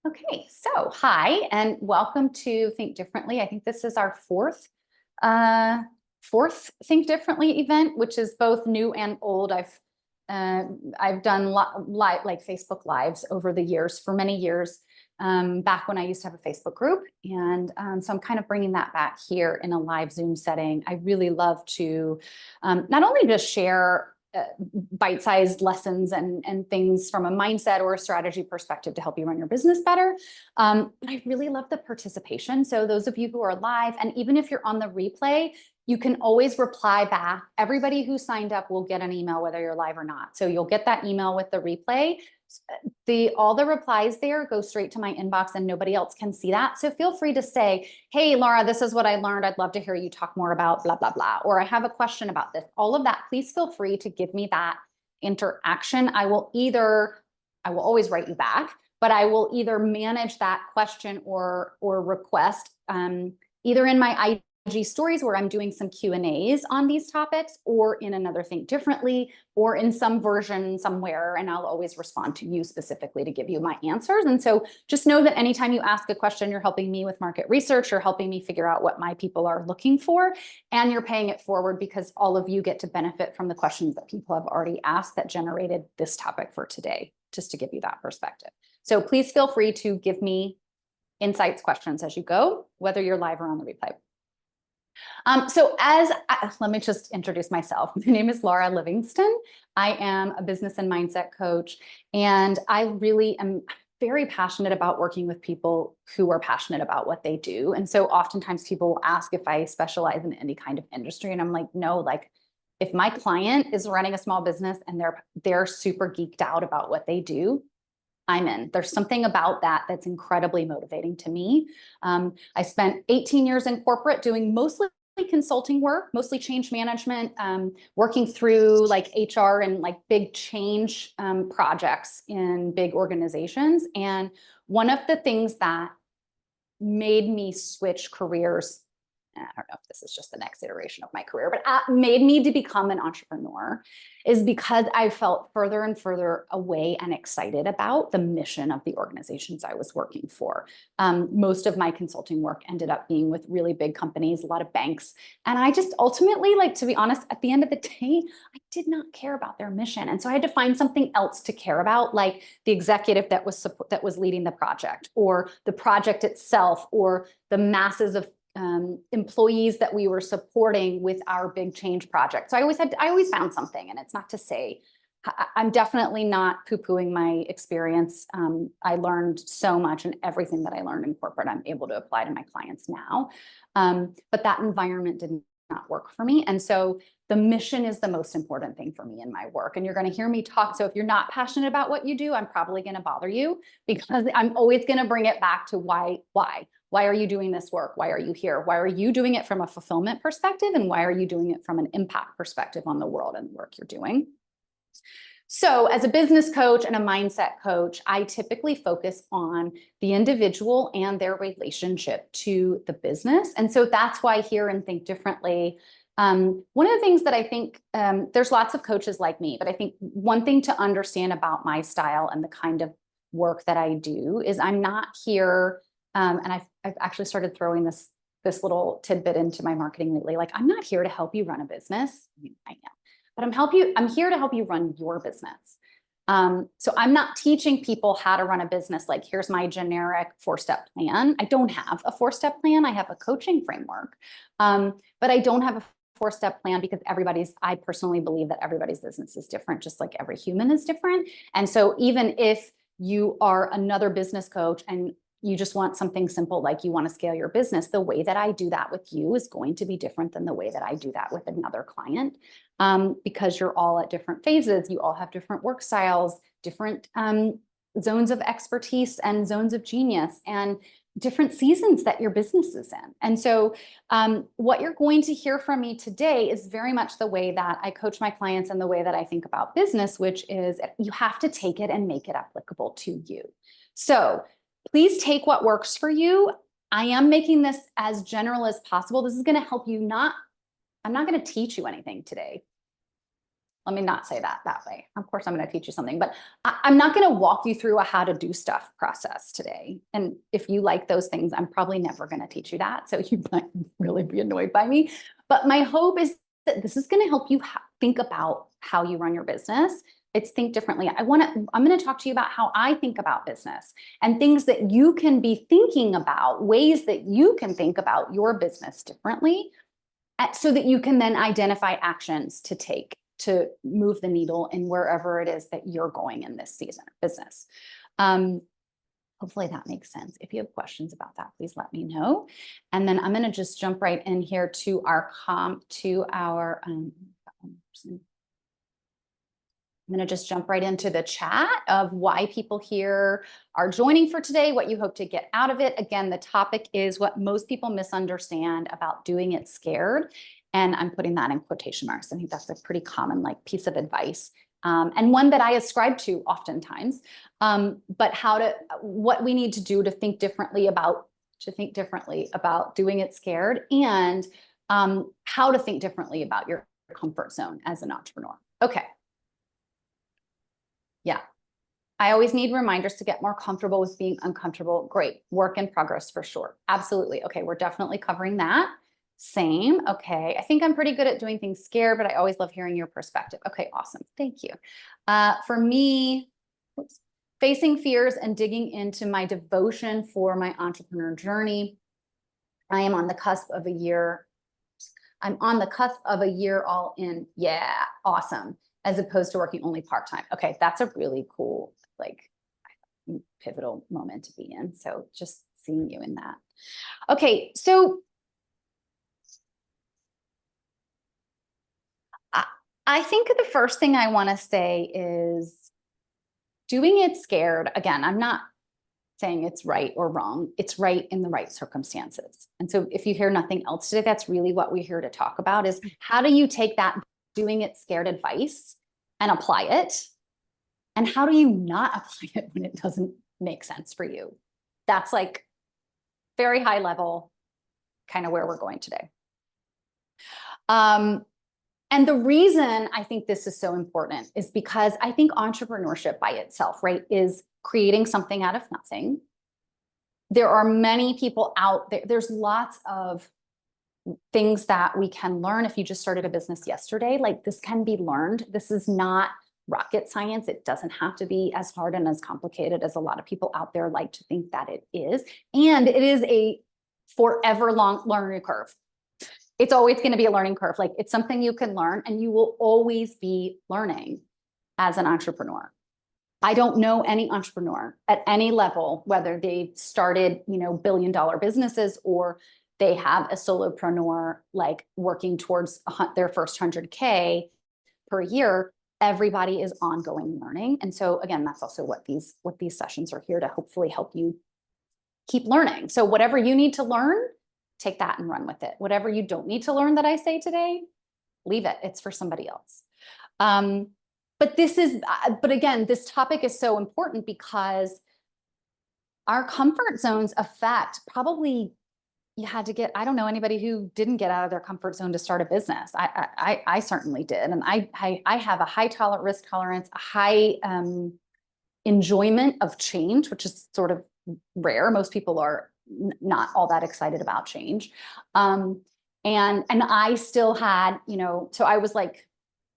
Okay, so hi and welcome to Think Differently. I think this is our fourth Think Differently event, which is both new and old. I've done like Facebook Lives over the years for many years, back when I used to have a Facebook group, and so I'm kind of bringing that back here in a live Zoom setting. I really love to not only just share bite-sized lessons and things from a mindset or a strategy perspective to help you run your business better. But I really love the participation. So those of you who are live, and even if you're on the replay, you can always reply back. Everybody who signed up will get an email whether you're live or not. So you'll get that email with the replay. All the replies there go straight to my inbox and nobody else can see that. So feel free to say, hey, Laura, this is what I learned. I'd love to hear you talk more about blah, blah, blah. Or I have a question about this. All of that, please feel free to give me that interaction. I will always write you back, but I will either manage that question or request either in my IG stories where I'm doing some Q&As on these topics, or in another Think Differently, or in some version somewhere, and I'll always respond to you specifically to give you my answers. And so just know that anytime you ask a question, you're helping me with market research, you're helping me figure out what my people are looking for, and you're paying it forward because all of you get to benefit from the questions that people have already asked that generated this topic for today, just to give you that perspective. So please feel free to give me insights, questions as you go, whether you're live or on the replay. Let me just introduce myself. My name is Laura Livingston. I am a business and mindset coach, and I really am very passionate about working with people who are passionate about what they do. And so oftentimes people will ask if I specialize in any kind of industry, and I'm like, no, like if my client is running a small business and they're super geeked out about what they do, I'm in. There's something about that that's incredibly motivating to me. I spent 18 years in corporate doing mostly consulting work, mostly change management, working through like HR and like big change projects in big organizations. And one of the things that made me switch careers, I don't know if this is just the next iteration of my career, but made me to become an entrepreneur, is because I felt further and further away and excited about the mission of the organizations I was working for. Most of my consulting work ended up being with really big companies, a lot of banks. And I just ultimately, like, to be honest, at the end of the day, I did not care about their mission. And so I had to find something else to care about, like the executive that was leading the project, or the project itself, or the masses of employees that we were supporting with our big change project. So I always found something, and it's not to say, I'm definitely not poo-pooing my experience. I learned so much, and everything that I learned in corporate, I'm able to apply to my clients now. But that environment did not work for me. And so the mission is the most important thing for me in my work. And you're going to hear me talk. So if you're not passionate about what you do, I'm probably going to bother you, because I'm always going to bring it back to why. Why are you doing this work? Why are you here? Why are you doing it from a fulfillment perspective? And why are you doing it from an impact perspective on the world and the work you're doing? So as a business coach and a mindset coach, I typically focus on the individual and their relationship to the business. And so that's why here in Think Differently, one of the things that I think, there's lots of coaches like me, but I think one thing to understand about my style and the kind of work that I do is I'm not here, and I've actually started throwing this little tidbit into my marketing lately. Like, I'm not here to help you run a business. I mean, I am, but I'm here to help you run your business. So I'm not teaching people how to run a business. Like, here's my generic 4-step plan. I don't have a 4-step plan. I have a coaching framework, but I don't have a 4-step plan because I personally believe that everybody's business is different, just like every human is different. And so even if you are another business coach and you just want something simple, like you want to scale your business, the way that I do that with you is going to be different than the way that I do that with another client, because you're all at different phases. You all have different work styles, different zones of expertise and zones of genius, and different seasons that your business is in. And so what you're going to hear from me today is very much the way that I coach my clients and the way that I think about business, which is you have to take it and make it applicable to you. So please take what works for you. I am making this as general as possible. This is going to help you I'm not going to teach you anything today. let me not say that way. Of course, I'm going to teach you something, but I'm not going to walk you through a how to do stuff process today. And if you like those things, I'm probably never going to teach you that. So you might really be annoyed by me. But my hope is that this is going to help you think about how you run your business. It's think differently. I'm going to talk to you about how I think about business and things that you can be thinking about, ways that you can think about your business differently, so that you can then identify actions to take to move the needle in wherever it is that you're going in this season of business. Hopefully that makes sense. If you have questions about that, please let me know. And then I'm going to just jump right in here to our I'm going to just jump right into the chat of why people here are joining for today, what you hope to get out of it. Again, the topic is what most people misunderstand about doing it scared. And I'm putting that in quotation marks. I think that's a pretty common piece of advice, and one that I ascribe to oftentimes. But what we need to do to think differently about doing it scared, and how to think differently about your comfort zone as an entrepreneur. Okay. Yeah. I always need reminders to get more comfortable with being uncomfortable. Great. Work in progress for sure. Absolutely. Okay. We're definitely covering that. Same. Okay. I think I'm pretty good at doing things scared, but I always love hearing your perspective. Okay. Awesome. Thank you. For me, facing fears and digging into my devotion for my entrepreneur journey. I am on the cusp of a year. I'm on the cusp of a year all in. Yeah. Awesome. As opposed to working only part-time. Okay. That's a really cool, pivotal moment to be in. So just seeing you in that. Okay. So I think the first thing I want to say is doing it scared. Again, I'm not saying it's right or wrong. It's right in the right circumstances. And so if you hear nothing else today, that's really what we're here to talk about, is how do you take that doing it scared advice and apply it? And how do you not apply it when it doesn't make sense for you? That's very high level, kind of where we're going today. And the reason I think this is so important is because I think entrepreneurship by itself, right, is creating something out of nothing. There are many people out there. There's lots of things that we can learn. If you just started a business yesterday, this can be learned. This is not rocket science. It doesn't have to be as hard and as complicated as a lot of people out there like to think that it is. And it is a forever long learning curve. It's always going to be a learning curve. It's something you can learn, and you will always be learning as an entrepreneur. I don't know any entrepreneur at any level, whether they started, billion-dollar businesses or they have a solopreneur, working towards their first 100K per year. Everybody is ongoing learning. And so again, that's also what these sessions are here to hopefully help you keep learning. So whatever you need to learn, take that and run with it. Whatever you don't need to learn that I say today, leave it. It's for somebody else. But again, this topic is so important because our comfort zones affect probably, you had to get, I don't know anybody who didn't get out of their comfort zone to start a business. I certainly did. And I have a high risk tolerance, a high enjoyment of change, which is sort of rare. Most people are not all that excited about change. And I still had, so I was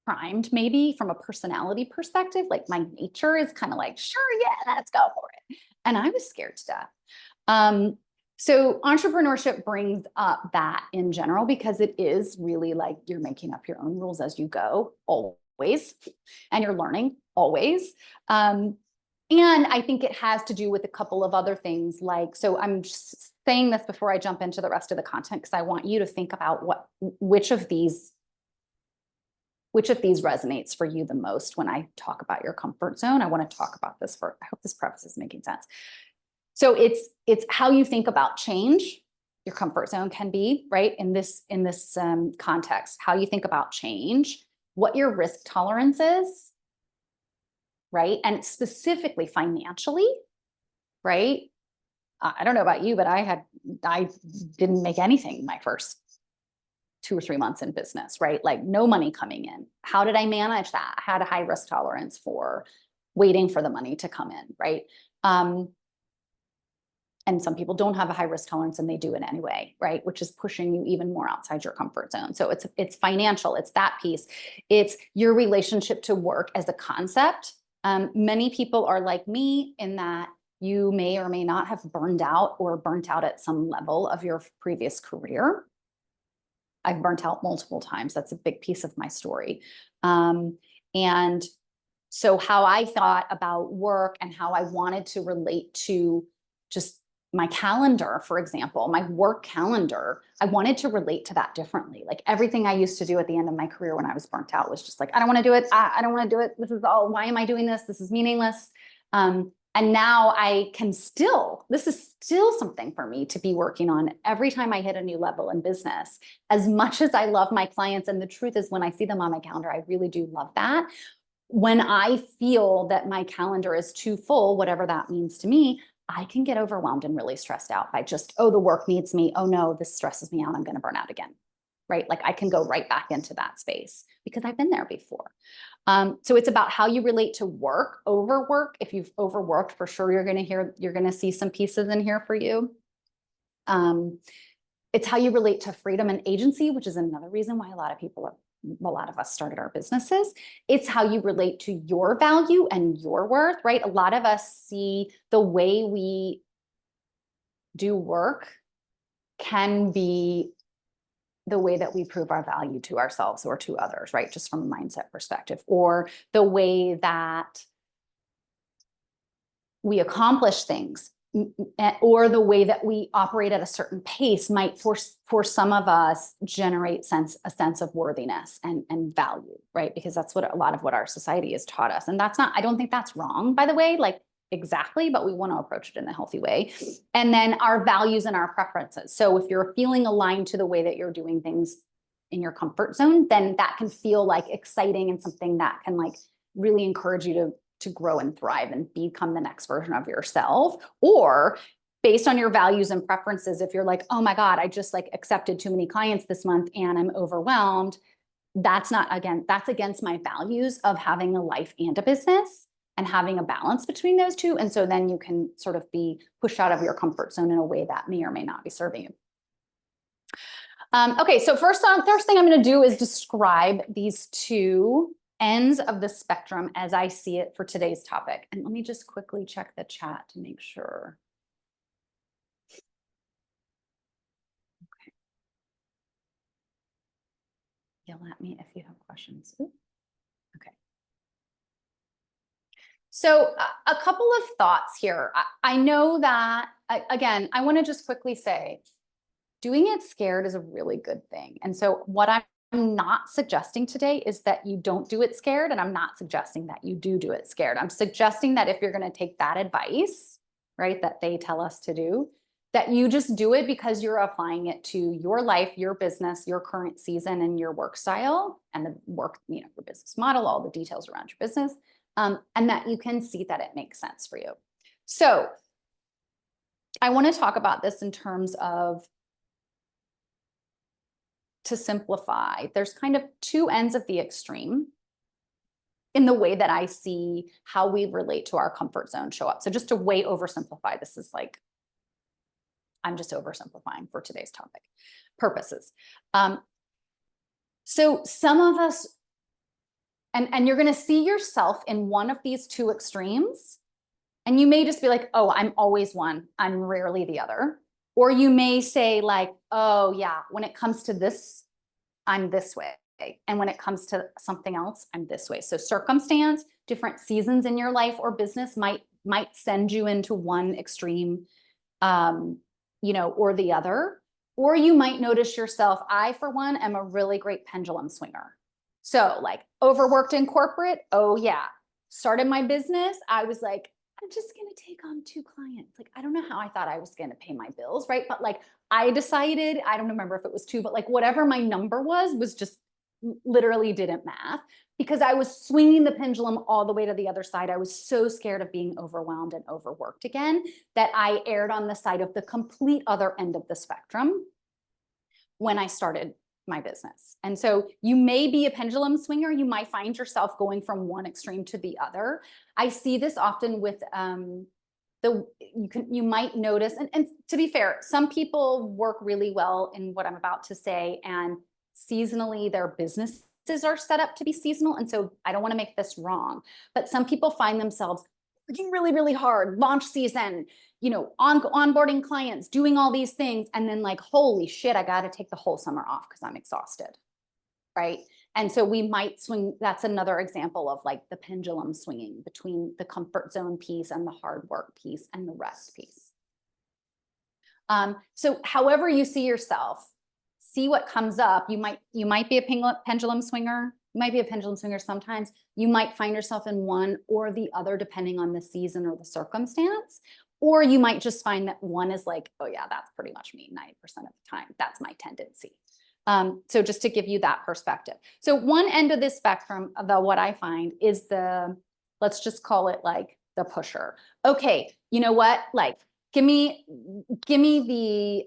primed maybe from a personality perspective, my nature is kind of sure, yeah, let's go for it. And I was scared to death. So entrepreneurship brings up that in general, because it is really you're making up your own rules as you go, always, and you're learning always. And I think it has to do with a couple of other things, so I'm just saying this before I jump into the rest of the content, because I want you to think about which of these resonates for you the most when I talk about your comfort zone. I want to talk about this I hope this preface is making sense. So it's how you think about change. Your comfort zone can be, right, in this context, how you think about change, what your risk tolerance is, right? And specifically financially, right? I don't know about you, but I didn't make anything my first 2 or 3 months in business, right? Like no money coming in. How did I manage that? I had a high risk tolerance for waiting for the money to come in, right? And some people don't have a high risk tolerance and they do it anyway, right? Which is pushing you even more outside your comfort zone. So it's financial, it's that piece. It's your relationship to work as a concept. Many people are like me in that you may or may not have burned out or burnt out at some level of your previous career. I've burnt out multiple times. That's a big piece of my story. And so how I thought about work and how I wanted to relate to just my calendar, for example, my work calendar, I wanted to relate to that differently. Like everything I used to do at the end of my career when I was burnt out was just like, I don't want to do it. I don't want to do it. This is all, why am I doing this? This is meaningless. And now I can still, this is still something for me to be working on every time I hit a new level in business. As much as I love my clients, and the truth is when I see them on my calendar, I really do love that. When I feel that my calendar is too full, whatever that means to me, I can get overwhelmed and really stressed out by just, oh, the work needs me. Oh no, this stresses me out. I'm going to burn out again, right? Like I can go right back into that space because I've been there before. So it's about how you relate to work, overwork. If you've overworked, for sure, you're going to see some pieces in here for you. It's how you relate to freedom and agency, which is another reason why a lot of us started our businesses. It's how you relate to your value and your worth, right? A lot of us see the way we do work can be the way that we prove our value to ourselves or to others, right? Just from a mindset perspective, or the way that we accomplish things, or the way that we operate at a certain pace might for some of us generate a sense of worthiness and value, right? Because that's what a lot of what our society has taught us. And that's not, I don't think that's wrong, by the way, like exactly, but we want to approach it in a healthy way. And then our values and our preferences. So if you're feeling aligned to the way that you're doing things in your comfort zone, then that can feel like exciting and something that can like really encourage you to grow and thrive and become the next version of yourself. Or based on your values and preferences, if you're like, oh my God, I just like accepted too many clients this month and I'm overwhelmed. That's against my values of having a life and a business and having a balance between those two. And so then you can sort of be pushed out of your comfort zone in a way that may or may not be serving you. Okay, so first thing I'm going to do is describe these two ends of the spectrum as I see it for today's topic. And let me just quickly check the chat to make sure. Okay. Yell at me if you have questions. Ooh. Okay. So a couple of thoughts here. I know that, again, I want to just quickly say, doing it scared is a really good thing. And so what I'm not suggesting today is that you don't do it scared, and I'm not suggesting that you do it scared. I'm suggesting that if you're going to take that advice, right, that they tell us to do, that you just do it because you're applying it to your life, your business, your current season, and your work style, and the work, your business model, all the details around your business, and that you can see that it makes sense for you. So I want to talk about this in terms of, to simplify, there's kind of two ends of the extreme in the way that I see how we relate to our comfort zone show up. So just to way oversimplify, this is like, I'm just oversimplifying for today's topic purposes. So some of us, and you're going to see yourself in one of these two extremes, and you may just be like, oh, I'm always one, I'm rarely the other. Or you may say like, oh yeah, when it comes to this, I'm this way. And when it comes to something else, I'm this way. So circumstance, different seasons in your life or business might send you into one extreme, or the other. Or you might notice yourself, I, for one, am a really great pendulum swinger. So like overworked in corporate, oh yeah. Started my business, I was like, I'm just going to take on 2 clients. Like, I don't know how I thought I was going to pay my bills, right? But like, I decided, I don't remember if it was 2, but like whatever my number was just literally didn't math because I was swinging the pendulum all the way to the other side. I was so scared of being overwhelmed and overworked again that I erred on the side of the complete other end of the spectrum when I started my business. And so you may be a pendulum swinger. You might find yourself going from one extreme to the other. I see this often with you might notice, and to be fair, some people work really well in what I'm about to say, and seasonally their businesses are set up to be seasonal. And so I don't want to make this wrong, but some people find themselves working really, really hard, launch season, onboarding clients, doing all these things. And then like, holy shit, I got to take the whole summer off because I'm exhausted. Right. And so we might swing. That's another example of like the pendulum swinging between the comfort zone piece and the hard work piece and the rest piece. So however you see yourself, see what comes up. You might be a pendulum swinger. You might be a pendulum swinger sometimes. You might find yourself in one or the other, depending on the season or the circumstance. Or you might just find that one is like, oh yeah, that's pretty much me 90% of the time. That's my tendency. So just to give you that perspective. So one end of the spectrum of what I find is let's just call it like the pusher. Okay, you know what? Like, give me the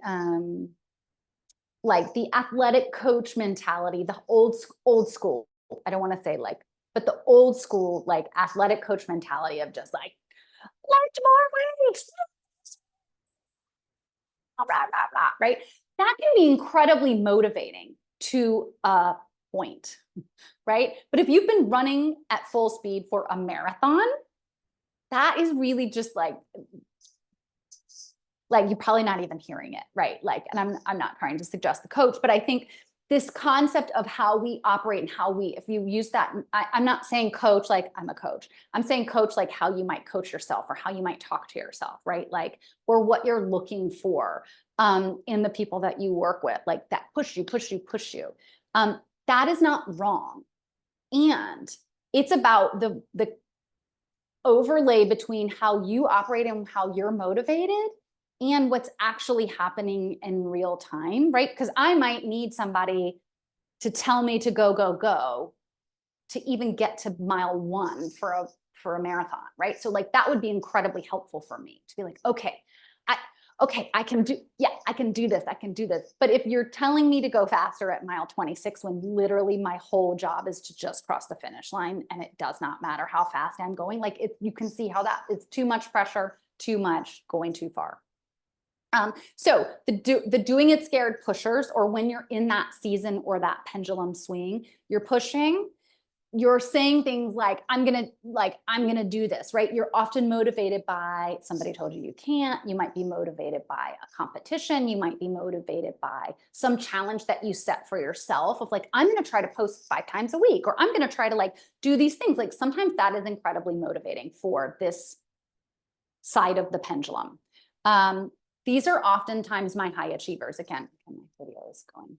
like the athletic coach mentality, the old school. I don't want to say like, but the old school like athletic coach mentality of just like, lift more weights, blah, blah, blah, right? That can be incredibly motivating to a point, right? But if you've been running at full speed for a marathon, that is really just like you're probably not even hearing it, right? Like, and I'm not trying to suggest the coach, but I think this concept of how we operate and how if you use that, I'm not saying coach like I'm a coach. I'm saying coach like how you might coach yourself or how you might talk to yourself, right? Like, or what you're looking for in the people that you work with, like that push you. That is not wrong. And it's about the overlay between how you operate and how you're motivated and what's actually happening in real time, right? Because I might need somebody to tell me to go to even get to mile 1 for a marathon, right? So like that would be incredibly helpful for me to be like, okay, I can do this. But if you're telling me to go faster at mile 26, when literally my whole job is to just cross the finish line and it does not matter how fast I'm going, like you can see how that is too much pressure, too much, going too far. So the doing it scared pushers, or when you're in that season or that pendulum swing, you're pushing, you're saying things like, I'm gonna do this, right? You're often motivated by somebody told you can't. You might be motivated by a competition. You might be motivated by some challenge that you set for yourself of like, I'm gonna try to post 5 times a week, or I'm gonna try to like do these things. Like sometimes that is incredibly motivating for this side of the pendulum. These are oftentimes my high achievers. Again, my video is going.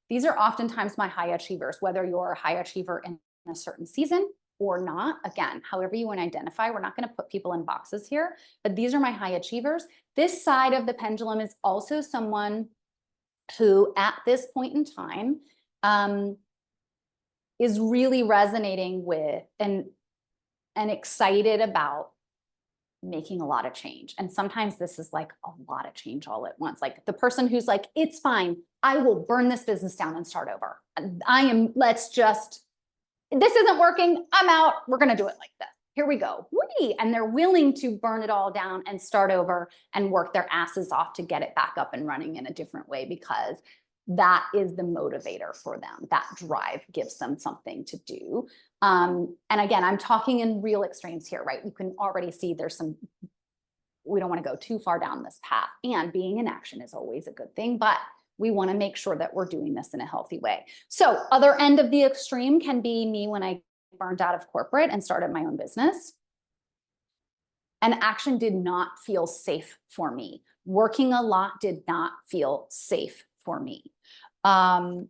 These are oftentimes my high achievers, whether you're a high achiever in a certain season or not. Again, however you want to identify, we're not going to put people in boxes here, but these are my high achievers. This side of the pendulum is also someone who at this point in time is really resonating with and excited about making a lot of change. And sometimes this is like a lot of change all at once. Like the person who's like, it's fine, I will burn this business down and start over. This isn't working, I'm out, we're gonna do it like this. Here we go. And they're willing to burn it all down and start over and work their asses off to get it back up and running in a different way, because that is the motivator for them. That drive gives them something to do. And again, I'm talking in real extremes here, right? You can already see we don't want to go too far down this path, and being in action is always a good thing, but we want to make sure that we're doing this in a healthy way. So other end of the extreme can be me when I burned out of corporate and started my own business. And action did not feel safe for me. Working a lot did not feel safe for me. How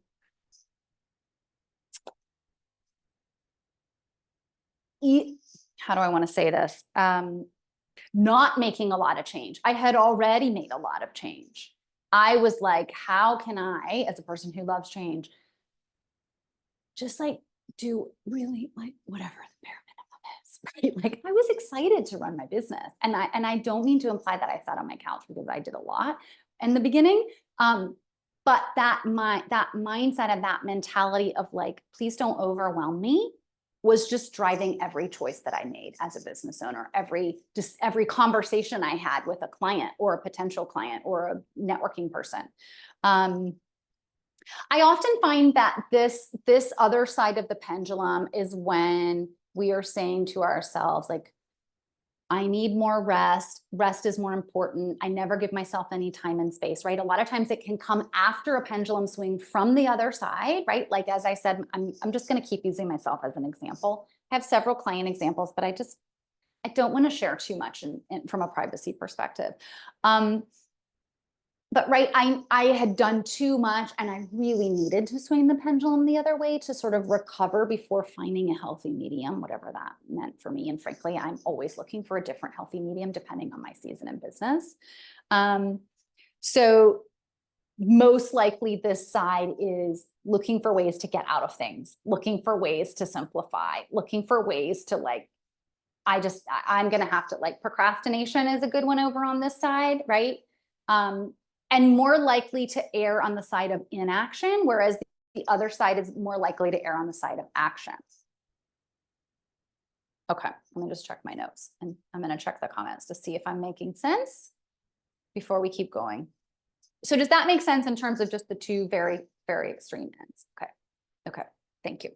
do I want to say this? Not making a lot of change. I had already made a lot of change. I was like, how can I, as a person who loves change, just like do really like whatever the bare minimum is, right? Like I was excited to run my business. And I don't mean to imply that I sat on my couch, because I did a lot in the beginning. But that mindset and that mentality of like, please don't overwhelm me, was just driving every choice that I made as a business owner, every conversation I had with a client or a potential client or a networking person. I often find that this other side of the pendulum is when we are saying to ourselves, like, I need more rest. Rest is more important. I never give myself any time and space, right? A lot of times it can come after a pendulum swing from the other side, right? Like, as I said, I'm just going to keep using myself as an example. I have several client examples, but I don't want to share too much from a privacy perspective. But right, I had done too much and I really needed to swing the pendulum the other way to sort of recover before finding a healthy medium, whatever that meant for me. And frankly, I'm always looking for a different healthy medium depending on my season in business. So most likely this side is looking for ways to get out of things, looking for ways to simplify, looking for ways to like, I'm going to have to like, procrastination is a good one over on this side, right? And more likely to err on the side of inaction, whereas the other side is more likely to err on the side of action. Okay, let me just check my notes and I'm going to check the comments to see if I'm making sense before we keep going. So does that make sense in terms of just the two very, very extreme ends? Okay, okay, thank you.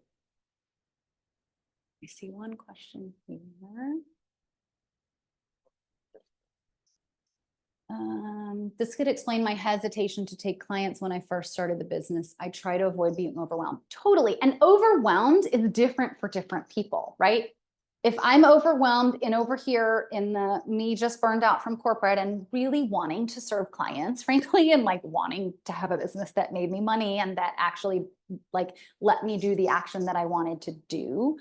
I see one question here. This could explain my hesitation to take clients when I first started the business. I try to avoid being overwhelmed. Totally. And overwhelmed is different for different people, right? If I'm overwhelmed in over here in the me just burned out from corporate and really wanting to serve clients, frankly, and like wanting to have a business that made me money and that actually like let me do the action that I wanted to do,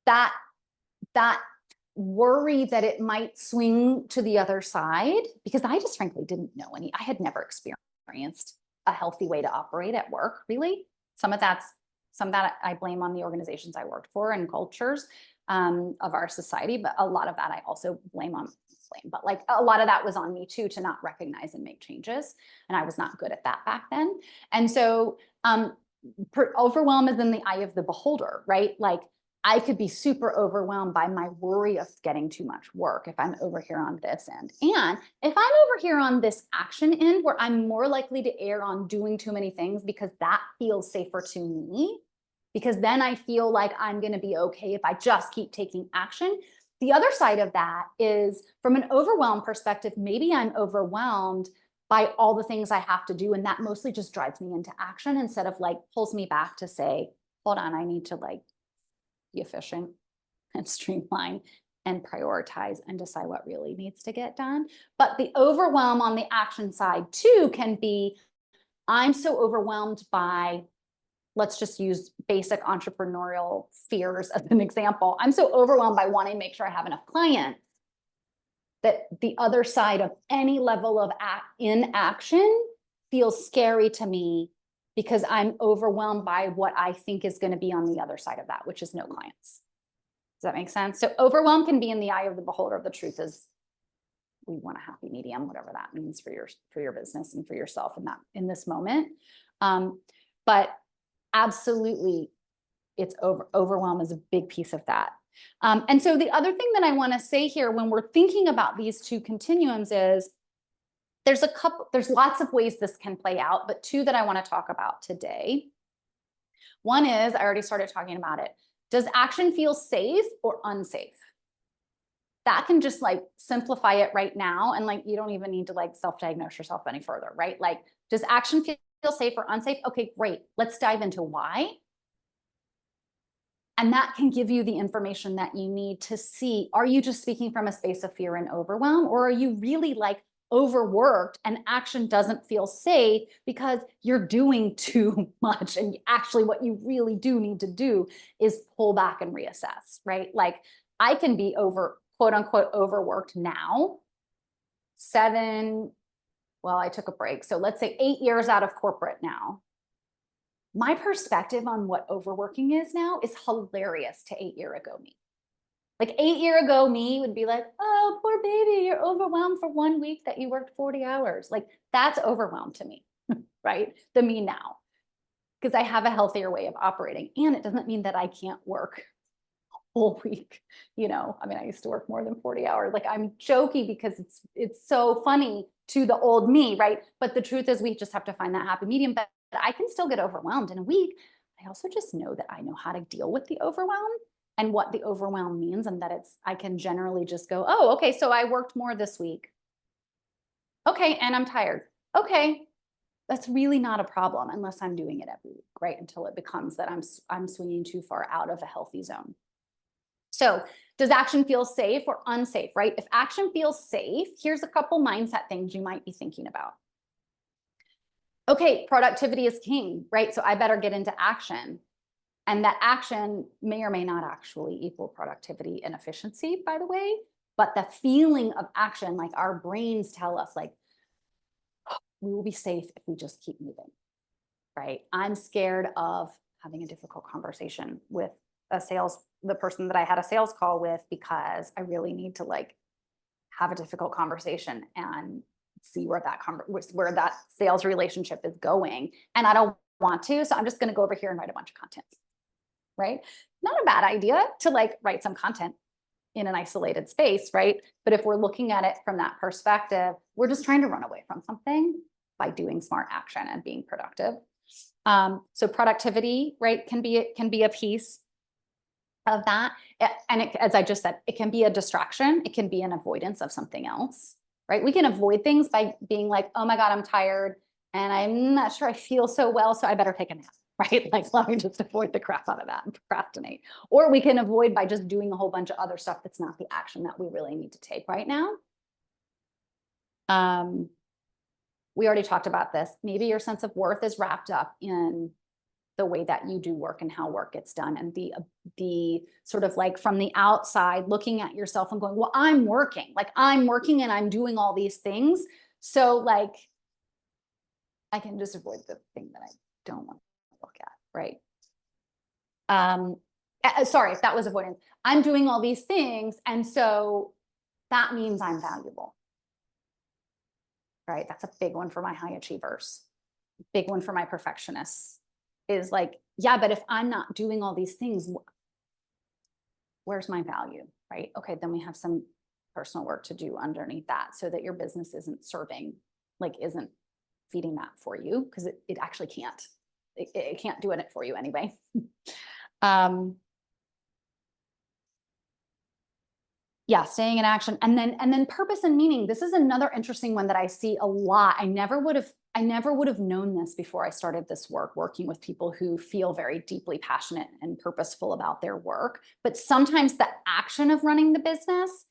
that worry that it might swing to the other side, because I just frankly didn't know I had never experienced a healthy way to operate at work, really. Some of that I blame on the organizations I worked for and cultures of our society, but a lot of that I also but like a lot of that was on me too, to not recognize and make changes. And I was not good at that back then. And so overwhelm is in the eye of the beholder, right? Like, I could be super overwhelmed by my worry of getting too much work if I'm over here on this end. And if I'm over here on this action end where I'm more likely to err on doing too many things because that feels safer to me, because then I feel like I'm going to be okay if I just keep taking action. The other side of that is from an overwhelm perspective, maybe I'm overwhelmed by all the things I have to do. And that mostly just drives me into action instead of like pulls me back to say, hold on, I need to like be efficient and streamline and prioritize and decide what really needs to get done. But the overwhelm on the action side too can be, I'm so overwhelmed by, let's just use basic entrepreneurial fears as an example. I'm so overwhelmed by wanting to make sure I have enough clients that the other side of any level of inaction feels scary to me, because I'm overwhelmed by what I think is going to be on the other side of that, which is no clients. Does that make sense? So overwhelm can be in the eye of the beholder. The truth is, we want a happy medium, whatever that means for your business and for yourself in this moment. But absolutely, it's overwhelm is a big piece of that. And so the other thing that I want to say here when we're thinking about these two continuums is, there's lots of ways this can play out, but two that I want to talk about today. One is, I already started talking about it. Does action feel safe or unsafe? That can just like simplify it right now. And like, you don't even need to like self-diagnose yourself any further, right? Like, does action feel safe or unsafe? Okay, great. Let's dive into why. And that can give you the information that you need to see, are you just speaking from a space of fear and overwhelm, or are you really like overworked and action doesn't feel safe because you're doing too much? And actually what you really do need to do is pull back and reassess, right? Like, I can be quote unquote overworked now, I took a break. So let's say 8 years out of corporate now. My perspective on what overworking is now is hilarious to 8 years ago me. Like 8 years ago, me would be like, oh, poor baby, you're overwhelmed for 1 week that you worked 40 hours. Like that's overwhelmed to me, right? The me now, because I have a healthier way of operating. And it doesn't mean that I can't work whole week. I mean, I used to work more than 40 hours. Like I'm joking because it's so funny to the old me, right? But the truth is we just have to find that happy medium. But I can still get overwhelmed in a week. I also just know that I know how to deal with the overwhelm and what the overwhelm means, and that I can generally just go, oh, okay, so I worked more this week. Okay, and I'm tired. Okay, that's really not a problem unless I'm doing it every week, right? Until it becomes that I'm swinging too far out of a healthy zone. So does action feel safe or unsafe, right? If action feels safe, here's a couple mindset things you might be thinking about. Okay, productivity is king, right? So I better get into action. And that action may or may not actually equal productivity and efficiency, by the way. But the feeling of action, like our brains tell us, like, we will be safe if we just keep moving, right? I'm scared of having a difficult conversation with the person that I had a sales call with, because I really need to like have a difficult conversation and see where that sales relationship is going. And I don't want to, so I'm just going to go over here and write a bunch of content, right? Not a bad idea to like write some content in an isolated space, right? But if we're looking at it from that perspective, we're just trying to run away from something by doing smart action and being productive. So productivity, right, can be a piece of that. And as I just said, it can be a distraction. It can be an avoidance of something else, right? We can avoid things by being like, oh my God, I'm tired and I'm not sure I feel so well, so I better take a nap, right? Like, let me just avoid the crap out of that and procrastinate. Or we can avoid by just doing a whole bunch of other stuff that's not the action that we really need to take right now. We already talked about this. Maybe your sense of worth is wrapped up in the way that you do work and how work gets done, and the sort of like from the outside looking at yourself and going, well, I'm working and I'm doing all these things. So like, I can just avoid the thing that I don't want to look at, right? Sorry, if that was avoidance. I'm doing all these things, and so that means I'm valuable, right? That's a big one for my high achievers. Big one for my perfectionists is like, yeah, but if I'm not doing all these things, where's my value, right? Okay, then we have some personal work to do underneath that so that your business isn't isn't feeding that for you, because it actually can't. It can't do it for you anyway. Yeah, staying in action. And then purpose and meaning. This is another interesting one that I see a lot. I never would have known this before I started this work, working with people who feel very deeply passionate and purposeful about their work. But sometimes the action of running the business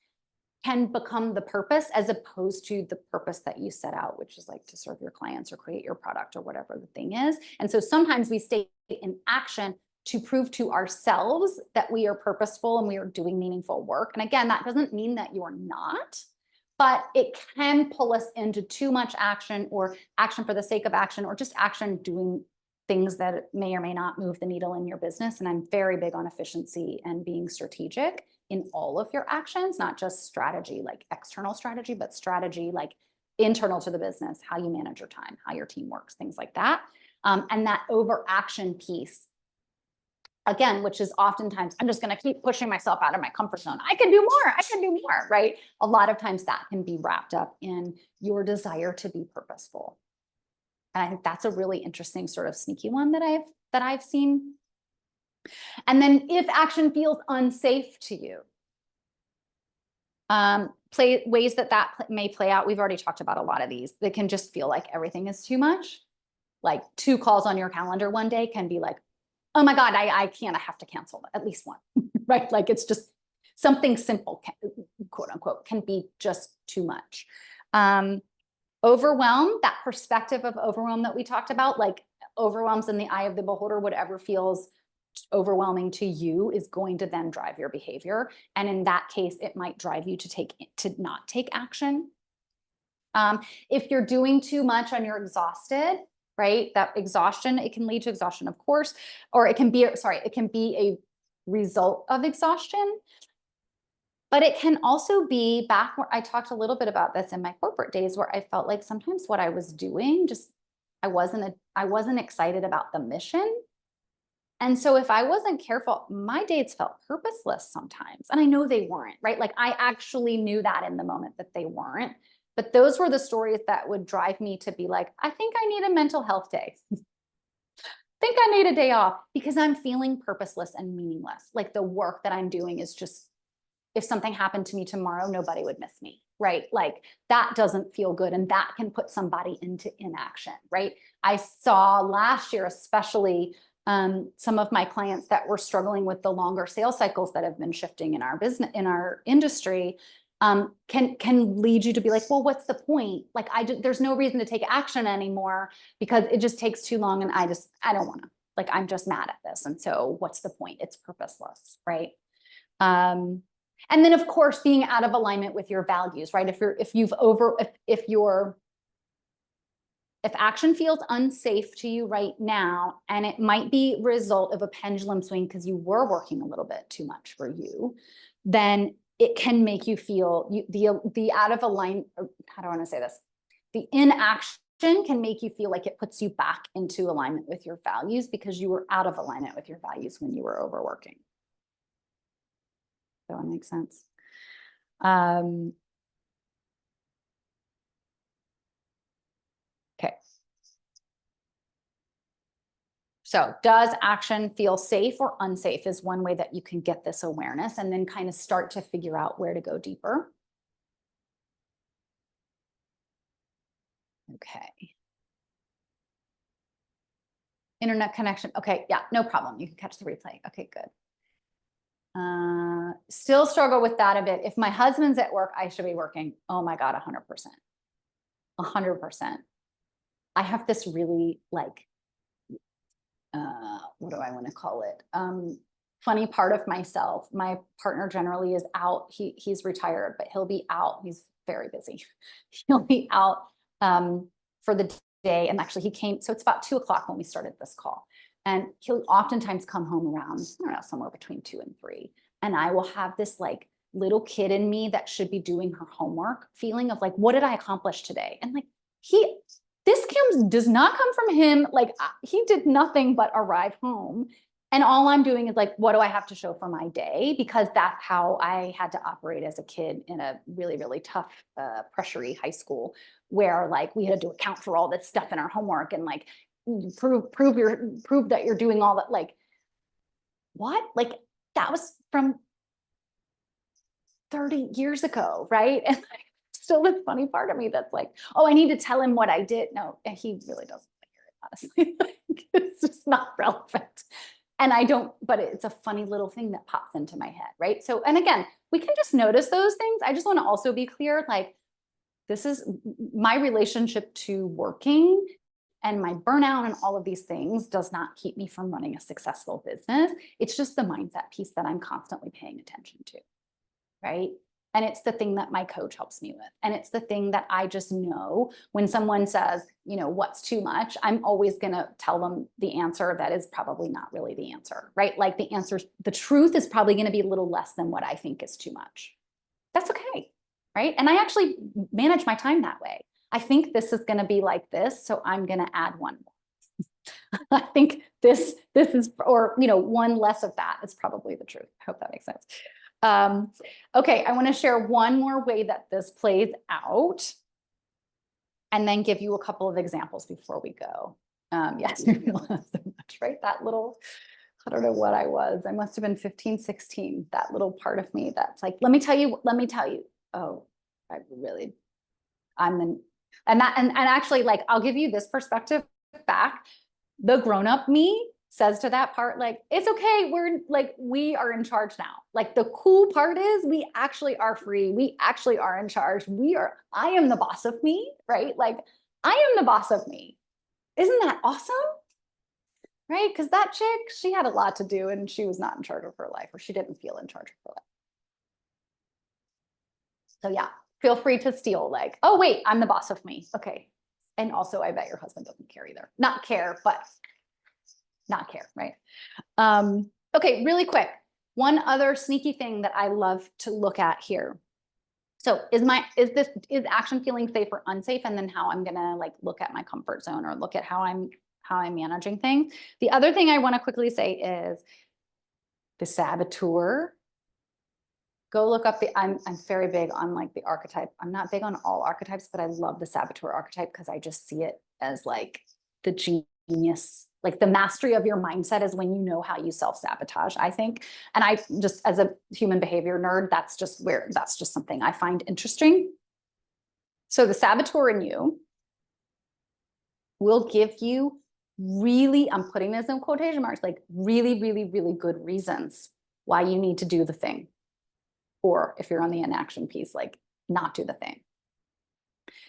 can become the purpose, as opposed to the purpose that you set out, which is like to serve your clients or create your product or whatever the thing is. And so sometimes we stay in action to prove to ourselves that we are purposeful and we are doing meaningful work. And again, that doesn't mean that you're not, but it can pull us into too much action, or action for the sake of action, or just action doing things that may or may not move the needle in your business. And I'm very big on efficiency and being strategic in all of your actions, not just strategy, like external strategy, but strategy like internal to the business, how you manage your time, how your team works, things like that. And that overaction piece, again, which is oftentimes, I'm just going to keep pushing myself out of my comfort zone. I can do more, right? A lot of times that can be wrapped up in your desire to be purposeful. And I think that's a really interesting sort of sneaky one that I've seen. And then if action feels unsafe to you, ways that may play out. We've already talked about a lot of these. They can just feel like everything is too much. Like 2 calls on your calendar one day can be like, oh my God, I can't, I have to cancel at least one, right? Like it's just something simple, quote unquote, can be just too much. Overwhelm, that perspective of overwhelm that we talked about, like overwhelms in the eye of the beholder. Whatever feels overwhelming to you is going to then drive your behavior. And in that case, it might drive you to not take action. If you're doing too much and you're exhausted, right? That exhaustion, it can lead to exhaustion, of course, or it can be a result of exhaustion. But it can also be back where I talked a little bit about this in my corporate days, where I felt like sometimes what I was doing, just I wasn't excited about the mission. And so if I wasn't careful, my dates felt purposeless sometimes. And I know they weren't, right? Like I actually knew that in the moment that they weren't. But those were the stories that would drive me to be like, I think I need a mental health day. Think I need a day off because I'm feeling purposeless and meaningless. Like the work that I'm doing is just, if something happened to me tomorrow, nobody would miss me, right? Like that doesn't feel good. And that can put somebody into inaction, right? I saw last year, especially some of my clients that were struggling with the longer sales cycles that have been shifting in our business, in our industry, can lead you to be like, well, what's the point? Like there's no reason to take action anymore because it just takes too long. And I don't want to, like, I'm just mad at this. And so what's the point? It's purposeless, right? And then of course, being out of alignment with your values, right? If action feels unsafe to you right now, and it might be a result of a pendulum swing because you were working a little bit too much for you, then it can make you feel the out of alignment. How do I want to say this? The inaction can make you feel like it puts you back into alignment with your values because you were out of alignment with your values when you were overworking. Does that make sense? Okay. So does action feel safe or unsafe is one way that you can get this awareness and then kind of start to figure out where to go deeper. Okay. Internet connection. Okay, yeah, no problem. You can catch the replay. Okay, good. Still struggle with that a bit. If my husband's at work, I should be working. Oh my God, 100%. 100%. I have this really like, what do I want to call it? Funny part of myself. My partner generally is out. He's retired, but he'll be out. He's very busy. He'll be out for the day. And actually he came, so it's about 2 o'clock when we started this call. And he'll oftentimes come home around, I don't know, somewhere between 2 and 3. And I will have this like little kid in me that should be doing her homework feeling of like, what did I accomplish today? And like, this does not come from him. Like he did nothing but arrive home. And all I'm doing is like, what do I have to show for my day? Because that's how I had to operate as a kid in a really, really tough, pressury high school where like we had to account for all this stuff in our homework and like prove that you're doing all that. Like, what? Like that was from 30 years ago, right? And like, still this funny part of me that's like, oh, I need to tell him what I did. No, he really doesn't hear it, honestly. Like, it's just not relevant. And I don't, but it's a funny little thing that pops into my head, right? So, and again, we can just notice those things. I just want to also be clear, like, this is my relationship to working and my burnout and all of these things does not keep me from running a successful business. It's just the mindset piece that I'm constantly paying attention to, right? And it's the thing that my coach helps me with. And it's the thing that I just know when someone says, you know, what's too much, I'm always going to tell them the answer that is probably not really the answer, right? Like the truth is probably going to be a little less than what I think is too much. That's okay, right? And I actually manage my time that way. I think this is going to be like this, so I'm going to add one more. I think this is, or, you know, one less of that is probably the truth. I hope that makes sense. Okay, I want to share one more way that this plays out and then give you a couple of examples before we go. Yes, you realize so much, right? That little, I don't know what I was. I must have been 15, 16. That little part of me that's like, let me tell you. Oh, and actually, like, I'll give you this perspective back. The grown-up me says to that part, like, it's okay, we are in charge now. Like, the cool part is we actually are free. We actually are in charge. I am the boss of me, right? Like, I am the boss of me. Isn't that awesome? Right? Because that chick, she had a lot to do and she was not in charge of her life, or she didn't feel in charge of her life. So yeah, feel free to steal, like, oh wait, I'm the boss of me. Okay. And also I bet your husband doesn't care either. Not care, but not care, right? Okay, really quick. One other sneaky thing that I love to look at here. So is action feeling safe or unsafe? And then how I'm gonna like look at my comfort zone or look at how I'm managing things. The other thing I want to quickly say is the saboteur. Go look up I'm very big on like the archetype. I'm not big on all archetypes, but I love the saboteur archetype because I just see it as like the genius, like the mastery of your mindset is when you know how you self-sabotage, I think. And I just, as a human behavior nerd, that's just something I find interesting. So the saboteur in you will give you really, I'm putting this in quotation marks, like really, really, really good reasons why you need to do the thing. Or if you're on the inaction piece, like not do the thing.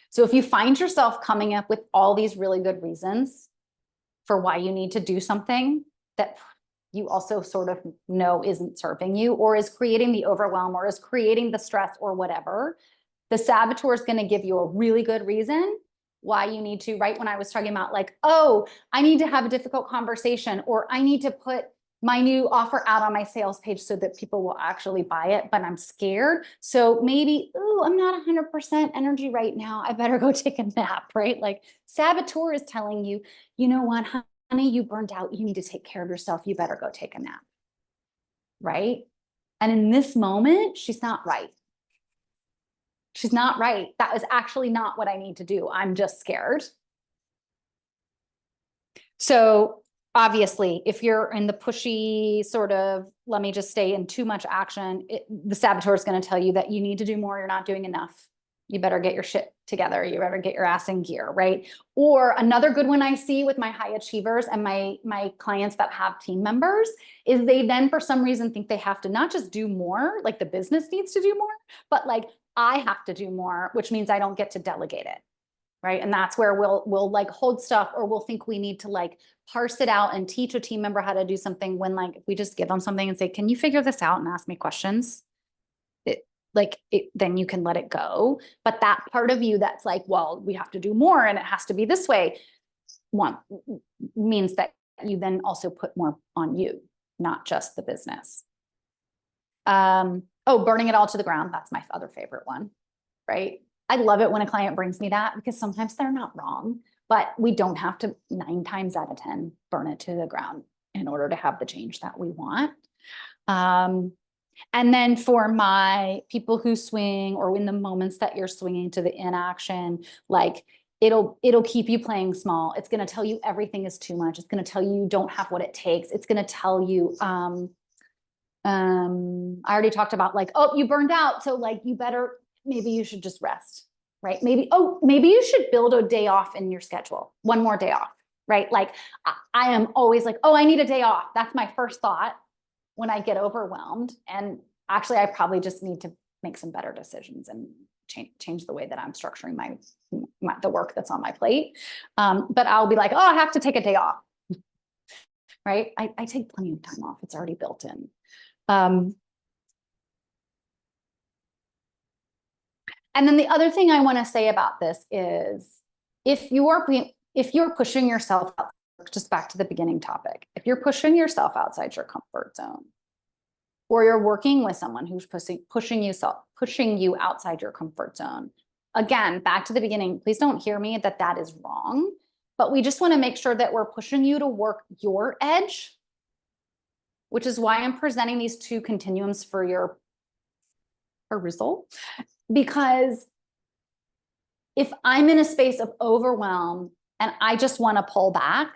So if you find yourself coming up with all these really good reasons for why you need to do something that you also sort of know isn't serving you or is creating the overwhelm or is creating the stress or whatever, the saboteur is going to give you a really good reason why you need to, right? When I was talking about like, oh, I need to have a difficult conversation, or I need to put my new offer out on my sales page so that people will actually buy it, but I'm scared. So maybe, oh, I'm not 100% energy right now. I better go take a nap, right? Like saboteur is telling you, you know what, honey, you burned out. You need to take care of yourself. You better go take a nap, right? And in this moment, she's not right. She's not right. That was actually not what I need to do. I'm just scared. So obviously, if you're in the pushy sort of, let me just stay in too much action, the saboteur is going to tell you that you need to do more. You're not doing enough. You better get your shit together. You better get your ass in gear, right? Or another good one I see with my high achievers and my clients that have team members is they then for some reason think they have to not just do more, like the business needs to do more, but like I have to do more, which means I don't get to delegate it. Right. And that's where we'll like hold stuff, or we'll think we need to like parse it out and teach a team member how to do something when like if we just give them something and say, can you figure this out and ask me questions? Then you can let it go. But that part of you that's like, well, we have to do more and it has to be this way, one means that you then also put more on you, not just the business. Oh, burning it all to the ground. That's my other favorite one, right? I love it when a client brings me that because sometimes they're not wrong, but we don't have to 9 times out of 10 burn it to the ground in order to have the change that we want. And then for my people who swing, or in the moments that you're swinging to the inaction, like it'll keep you playing small. It's going to tell you everything is too much. It's going to tell you you don't have what it takes. It's going to tell you, I already talked about like, oh, you burned out. So like maybe you should just rest, right? Maybe you should build a day off in your schedule. One more day off, right? Like I am always like, oh, I need a day off. That's my first thought when I get overwhelmed. And actually, I probably just need to make some better decisions and change the way that I'm structuring the work that's on my plate. But I'll be like, oh, I have to take a day off, right? I take plenty of time off. It's already built in. And then the other thing I want to say about this is if you're pushing yourself out, just back to the beginning topic, if you're pushing yourself outside your comfort zone, or you're working with someone who's pushing you outside your comfort zone, again, back to the beginning, please don't hear me that is wrong, but we just want to make sure that we're pushing you to work your edge, which is why I'm presenting these 2 continuums for your result. Because if I'm in a space of overwhelm and I just want to pull back,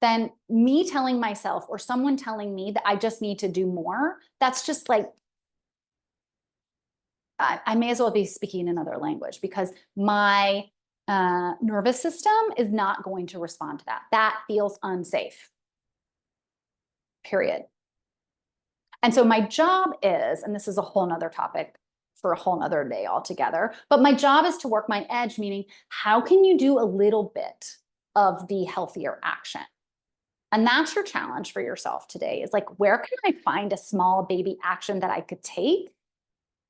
then me telling myself or someone telling me that I just need to do more, that's just like, I may as well be speaking another language because my nervous system is not going to respond to that. That feels unsafe, period. And so my job is, and this is a whole nother topic for a whole nother day altogether, but my job is to work my edge, meaning how can you do a little bit of the healthier action? And that's your challenge for yourself today is like, where can I find a small baby action that I could take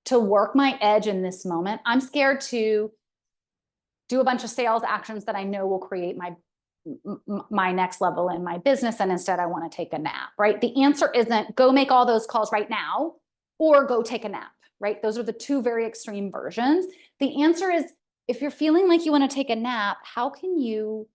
to work my edge in this moment? I'm scared to do a bunch of sales actions that I know will create my next level in my business, and instead I want to take a nap, right? The answer isn't go make all those calls right now or go take a nap, right? Those are the two very extreme versions. The answer is, if you're feeling like you want to take a nap, how can you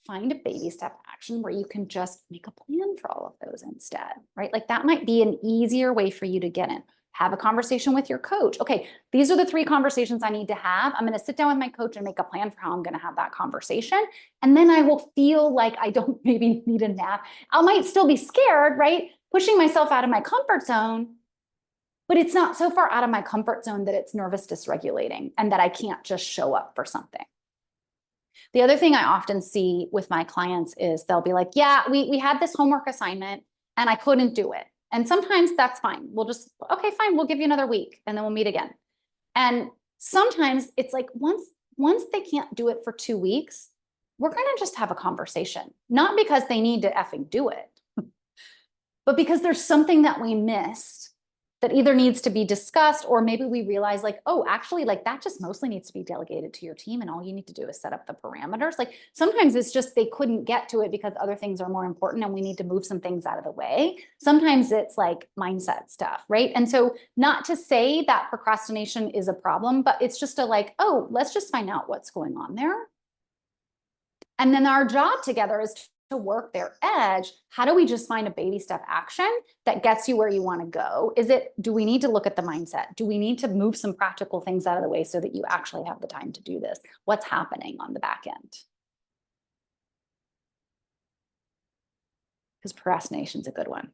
find a baby step action where you can just make a plan for all of those instead, right? Like that might be an easier way for you to get in. Have a conversation with your coach. Okay, these are the 3 conversations I need to have. I'm going to sit down with my coach and make a plan for how I'm going to have that conversation. And then I will feel like I don't maybe need a nap. I might still be scared, right? Pushing myself out of my comfort zone, but it's not so far out of my comfort zone that it's nervous dysregulating and that I can't just show up for something. The other thing I often see with my clients is they'll be like, yeah, we had this homework assignment and I couldn't do it. And sometimes that's fine. We'll just, okay, fine, we'll give you another week and then we'll meet again. And sometimes it's like once they can't do it for 2 weeks, we're going to just have a conversation, not because they need to effing do it, but because there's something that we missed that either needs to be discussed, or maybe we realize like, oh, actually, like that just mostly needs to be delegated to your team and all you need to do is set up the parameters. Like sometimes it's just they couldn't get to it because other things are more important and we need to move some things out of the way. Sometimes it's like mindset stuff, right? And so not to say that procrastination is a problem, but it's just a like, oh, let's just find out what's going on there. And then our job together is to work their edge. How do we just find a baby step action that gets you where you want to go? Do we need to look at the mindset? Do we need to move some practical things out of the way so that you actually have the time to do this? What's happening on the back end? Because procrastination is a good one.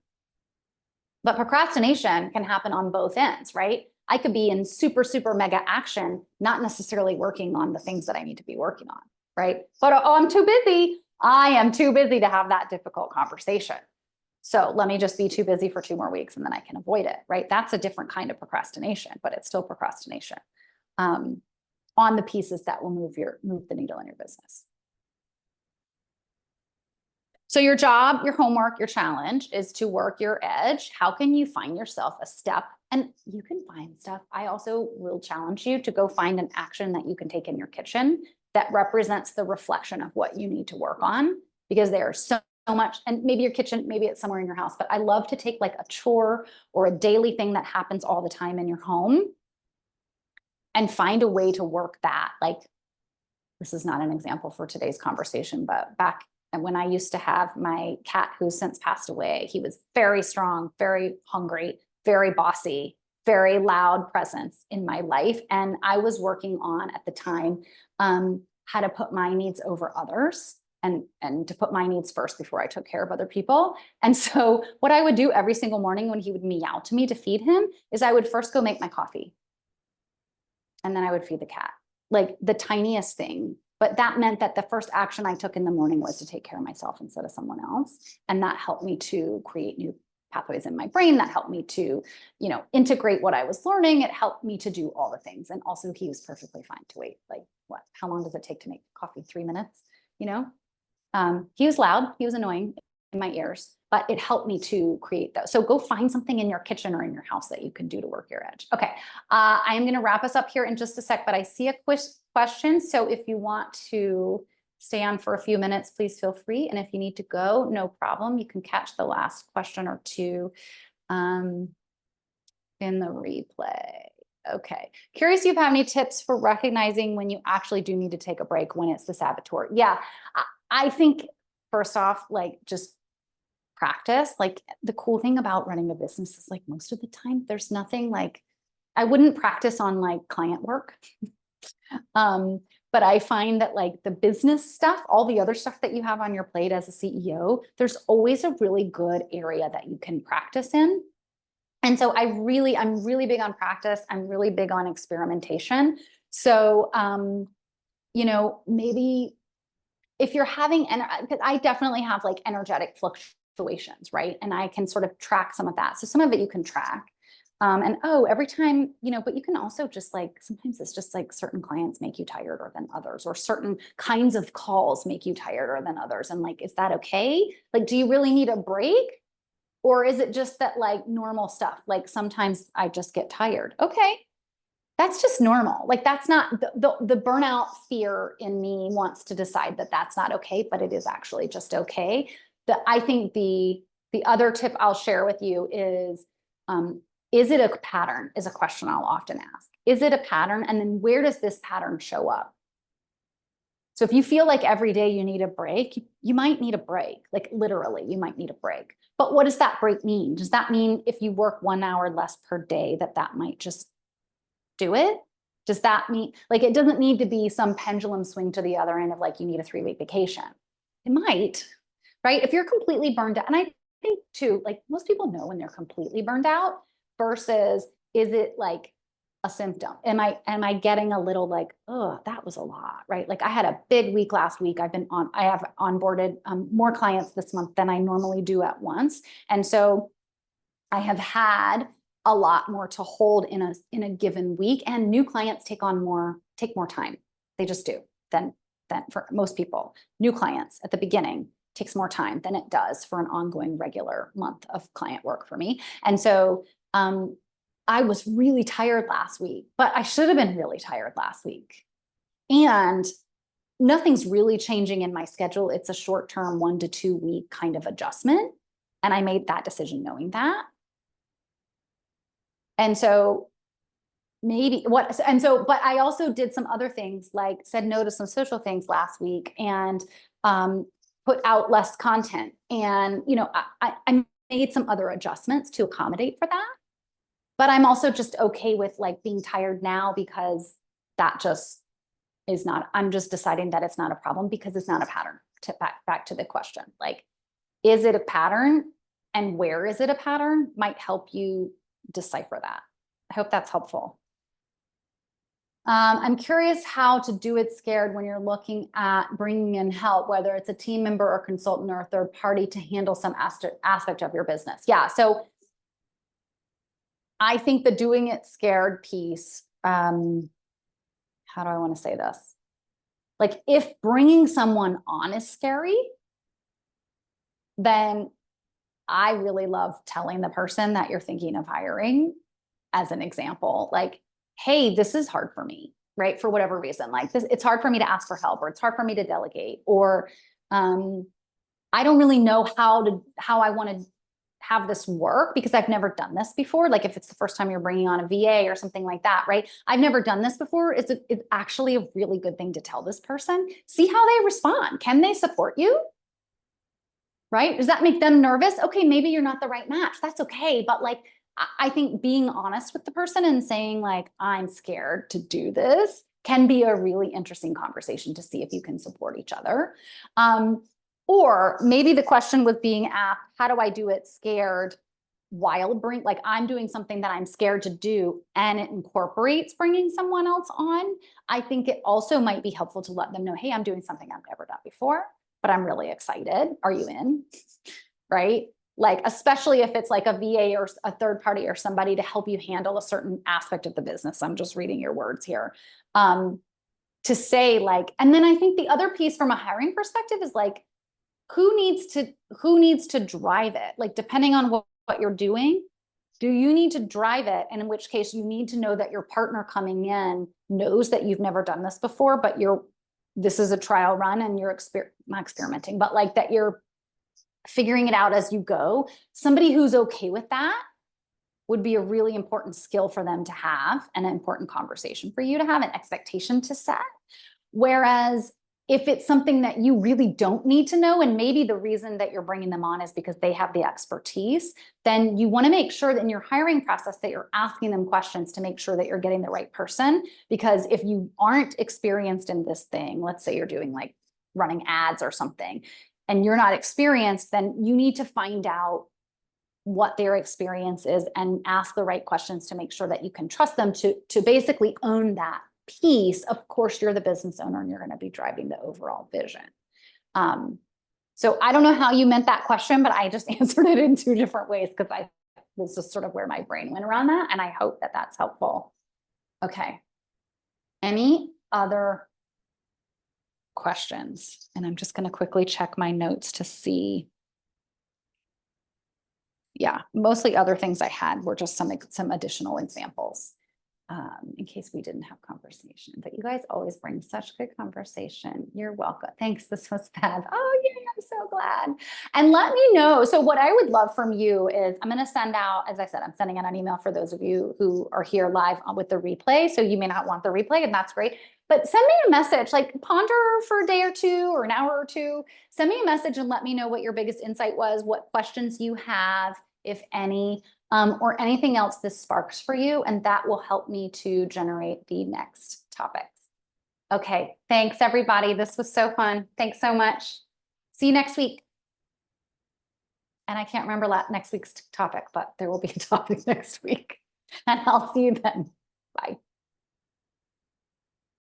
But procrastination can happen on both ends, right? I could be in super, super mega action, not necessarily working on the things that I need to be working on, right? But oh, I'm too busy. I am too busy to have that difficult conversation. So let me just be too busy for 2 more weeks and then I can avoid it, right? That's a different kind of procrastination, but it's still procrastination on the pieces that will move the needle in your business. So your job, your homework, your challenge is to work your edge. How can you find yourself a step? And you can find stuff. I also will challenge you to go find an action that you can take in your kitchen that represents the reflection of what you need to work on, because there's so much, and maybe your kitchen, maybe it's somewhere in your house, but I love to take like a chore or a daily thing that happens all the time in your home and find a way to work that. Like, this is not an example for today's conversation, but back when I used to have my cat who's since passed away, he was very strong, very hungry, very bossy, very loud presence in my life. And I was working on at the time, how to put my needs over others and to put my needs first before I took care of other people. And so what I would do every single morning when he would meow to me to feed him is I would first go make my coffee. And then I would feed the cat, like the tiniest thing. But that meant that the first action I took in the morning was to take care of myself instead of someone else. And that helped me to create new pathways in my brain. That helped me to, integrate what I was learning. It helped me to do all the things. And also he was perfectly fine to wait. Like what, how long does it take to make coffee? 3 minutes, he was loud. He was annoying in my ears, but it helped me to create those. So go find something in your kitchen or in your house that you can do to work your edge. Okay. I am going to wrap us up here in just a sec, but I see a question. So if you want to stay on for a few minutes, please feel free. And if you need to go, no problem. You can catch the last question or two in the replay. Okay. Curious if you have any tips for recognizing when you actually do need to take a break when it's the saboteur. Yeah, I think first off, like just practice. Like the cool thing about running a business is like most of the time there's nothing like, I wouldn't practice on like client work. But I find that like the business stuff, all the other stuff that you have on your plate as a CEO, there's always a really good area that you can practice in. And so I'm really big on practice. I'm really big on experimentation. So, maybe if you're having, because I definitely have like energetic fluctuations, right? And I can sort of track some of that. So some of it you can track. Every time, but you can also just like, sometimes it's just like certain clients make you tireder than others, or certain kinds of calls make you tireder than others. And like, is that okay? Like, do you really need a break? Or is it just that like normal stuff? Like sometimes I just get tired. Okay, That's just normal. Like that's not the burnout fear in me wants to decide that that's not okay, but it is actually just okay. I think the other tip I'll share with you is it a pattern is a question I'll often ask. Is it a pattern? And then where does this pattern show up? So if you feel like every day you need a break, you might need a break. Like literally, you might need a break. But what does that break mean? Does that mean if you work 1 hour less per day, that might just do it? Does that mean, like, it doesn't need to be some pendulum swing to the other end of like, you need a 3-week vacation. It might, right? If you're completely burned out, and I think too, like most people know when they're completely burned out versus is it like a symptom? Am I getting a little like, oh, that was a lot, right? Like I had a big week last week. I have onboarded more clients this month than I normally do at once. And so I have had a lot more to hold in a given week, and new clients take more time. They just do than for most people. New clients at the beginning takes more time than it does for an ongoing regular month of client work for me. And so I was really tired last week, but I should have been really tired last week. And nothing's really changing in my schedule. It's a short-term 1 to 2 week kind of adjustment. And I made that decision knowing that. And so but I also did some other things, like said no to some social things last week and put out less content. And, I made some other adjustments to accommodate for that. But I'm also just okay with like being tired now because that just is not, I'm just deciding that it's not a problem because it's not a pattern. Back to the question, like, is it a pattern and where is it a pattern might help you decipher that. I hope that's helpful. I'm curious how to do it scared when you're looking at bringing in help, whether it's a team member or consultant or a third party to handle some aspect of your business. Yeah, so I think the doing it scared piece, how do I want to say this? Like if bringing someone on is scary, then I really love telling the person that you're thinking of hiring as an example, like, hey, this is hard for me, right? For whatever reason, like this, it's hard for me to ask for help, or it's hard for me to delegate, or I don't really know how I want to have this work because I've never done this before. Like if it's the first time you're bringing on a VA or something like that, right? I've never done this before. It's actually a really good thing to tell this person. See how they respond. Can they support you? Right? Does that make them nervous? Okay, maybe you're not the right match. That's okay. But like, I think being honest with the person and saying like, I'm scared to do this can be a really interesting conversation to see if you can support each other. Or maybe the question was being asked, how do I do it scared while like I'm doing something that I'm scared to do and it incorporates bringing someone else on. I think it also might be helpful to let them know, hey, I'm doing something I've never done before, but I'm really excited. Are you in? Right? Like, especially if it's like a VA or a third party or somebody to help you handle a certain aspect of the business. I'm just reading your words here. To say like, and then I think the other piece from a hiring perspective is like, who needs to drive it? Like, depending on what you're doing, do you need to drive it? And in which case you need to know that your partner coming in knows that you've never done this before, but this is a trial run and you're not experimenting, but like that you're figuring it out as you go. Somebody who's okay with that would be a really important skill for them to have, and an important conversation for you to have, an expectation to set. Whereas if it's something that you really don't need to know, and maybe the reason that you're bringing them on is because they have the expertise, then you want to make sure that in your hiring process that you're asking them questions to make sure that you're getting the right person. Because if you aren't experienced in this thing, let's say you're doing like running ads or something, and you're not experienced, then you need to find out what their experience is and ask the right questions to make sure that you can trust them to basically own that piece. Of course, you're the business owner and you're going to be driving the overall vision. So I don't know how you meant that question, but I just answered it in 2 different ways because this is sort of where my brain went around that. And I hope that that's helpful. Okay. Any other questions? And I'm just going to quickly check my notes to see. Yeah, mostly other things I had were just some additional examples. in case we didn't have conversation. But you guys always bring such good conversation. You're welcome. Thanks. This was fab. Oh, yeah, I'm so glad. And let me know. So what I would love from you is I'm going to send out, as I said, I'm sending out an email for those of you who are here live with the replay. So you may not want the replay, and that's great. But send me a message, like ponder for a day or two or an hour or two. Send me a message and let me know what your biggest insight was, what questions you have, if any, or anything else this sparks for you. And that will help me to generate the next topics. Okay, thanks everybody. This was so fun. Thanks so much. See you next week. And I can't remember next week's topic, but there will be a topic next week. And I'll see you then.